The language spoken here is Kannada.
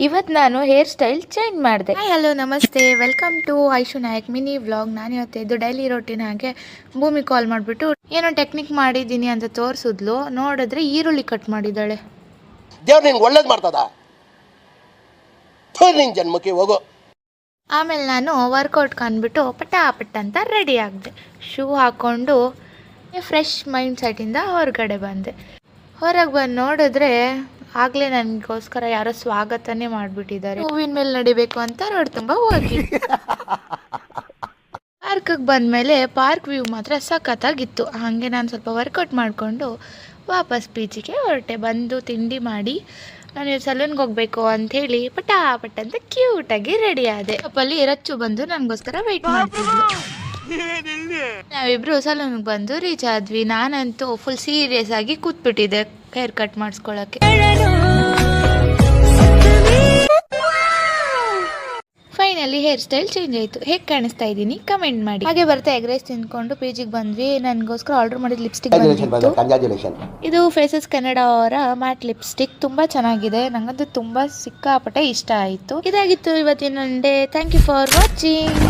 ಇವತ್ತು ನಾನು ಹೇರ್ ಸ್ಟೈಲ್ ಚೇಂಜ್ ಮಾಡಿದೆ. ಹಲೋ ನಮಸ್ತೆ, welcome to Aishu Nayak mini vlog. ನಾನು ಇವತ್ತು ಡೈಲಿ ರೋಟೀನ್ ಹಾಗೆ ಭೂಮಿ ಕಾಲ್ ಮಾಡಿಬಿಟ್ಟು ಏನೋ ಟೆಕ್ನಿಕ್ ಮಾಡಿದ್ದೀನಿ ಅಂತ ತೋರಿಸಿದ್ಲು. ನೋಡಿದ್ರೆ ಈರುಳ್ಳಿ ಕಟ್ ಮಾಡಿದ್ದಾಳೆ. ದೇವ್ರು ನಿನ್ಗೆ ಒಳ್ಳೇದು ಮಾಡ್ತದ, ನಿನ್ ಜನ್ಮಕ್ಕೆ ಹೋಗೋ. ಆಮೇಲೆ ನಾನು ವರ್ಕೌಟ್ ಕಂಡ್ಬಿಟ್ಟು ಪಟ ಅಂತ ರೆಡಿ ಆಗಿದೆ. ಶೂ ಹಾಕ್ಕೊಂಡು ಫ್ರೆಶ್ ಮೈಂಡ್ ಸೆಟ್ಟಿಂದ ಹೊರಗಡೆ ಬಂದೆ. ಹೊರಗೆ ಬಂದು ನೋಡಿದ್ರೆ ಆಗಲೇ ನನಗೋಸ್ಕರ ಯಾರೋ ಸ್ವಾಗತನೇ ಮಾಡಿಬಿಟ್ಟಿದ್ದಾರೆ. ಹೂವಿನ ಮೇಲೆ ನಡಿಬೇಕು ಅಂತ ರೋಡ್ ತುಂಬ ಹೋಗಿ ಪಾರ್ಕಿಗೆ ಬಂದಮೇಲೆ ಪಾರ್ಕ್ ವ್ಯೂ ಮಾತ್ರ ಸಖತ್ತಾಗಿತ್ತು. ಹಾಗೆ ನಾನು ಸ್ವಲ್ಪ ವರ್ಕೌಟ್ ಮಾಡಿಕೊಂಡು ವಾಪಸ್ ಬೀಚಿಗೆ ಹೊರಟೆ. ಬಂದು ತಿಂಡಿ ಮಾಡಿ ನಾನು ಸಲೂನ್ಗೆ ಹೋಗಬೇಕು ಅಂಥೇಳಿ ಪಟ ಅಂತ ಕ್ಯೂಟಾಗಿ ರೆಡಿ ಆದೆ. ಅಲ್ಲಿ ರಚ್ಚು ಬಂದು ನನಗೋಸ್ಕರ ವೆಯ್ಟ್ ಮಾಡ್ತಿದ್ಲು. ನಾವಿಬ್ರು ಸಲೂನ್ಗೆ ಬಂದು ರೀಚ್ ಆದ್ವಿ. ನಾನಂತೂ ಫುಲ್ ಸೀರಿಯಸ್ ಆಗಿ ಕೂತ್ಬಿಟ್ಟಿದ್ದೆ ಹೇರ್ ಕಟ್ ಮಾಡಿಸ್ಕೊಳ್ಳೋಕ್ಕೆ. ಫೈನಲಿ ಹೇರ್ ಸ್ಟೈಲ್ ಚೇಂಜ್ ಆಯಿತು. ಹೇಗೆ ಕಾಣಿಸ್ತಾ ಇದ್ದೀನಿ ಕಮೆಂಟ್ ಮಾಡಿ. ಹಾಗೆ ಬರ್ತಾ ಎಗ್ ರೈಸ್ ತಿಂದ್ಕೊಂಡು ಪೇಜಿಗೆ ಬಂದ್ವಿ. ನನಗೋಸ್ಕರ ಆರ್ಡರ್ ಮಾಡಿದ ಲಿಪ್ಸ್ಟಿಕ್ ಬಂದಿತ್ತು. ಇದು ಫೇಸಸ್ ಕೆನಡಾ ಅವರ ಮ್ಯಾಟ್ ಲಿಪ್ಸ್ಟಿಕ್. ತುಂಬ ಚೆನ್ನಾಗಿದೆ, ನನಗಂತೂ ತುಂಬ ಸಿಕ್ಕಾಪಟ್ಟೆ ಇಷ್ಟ ಆಯಿತು. ಇದಾಗಿತ್ತು ಇವತ್ತಿನ day. Thank you for watching.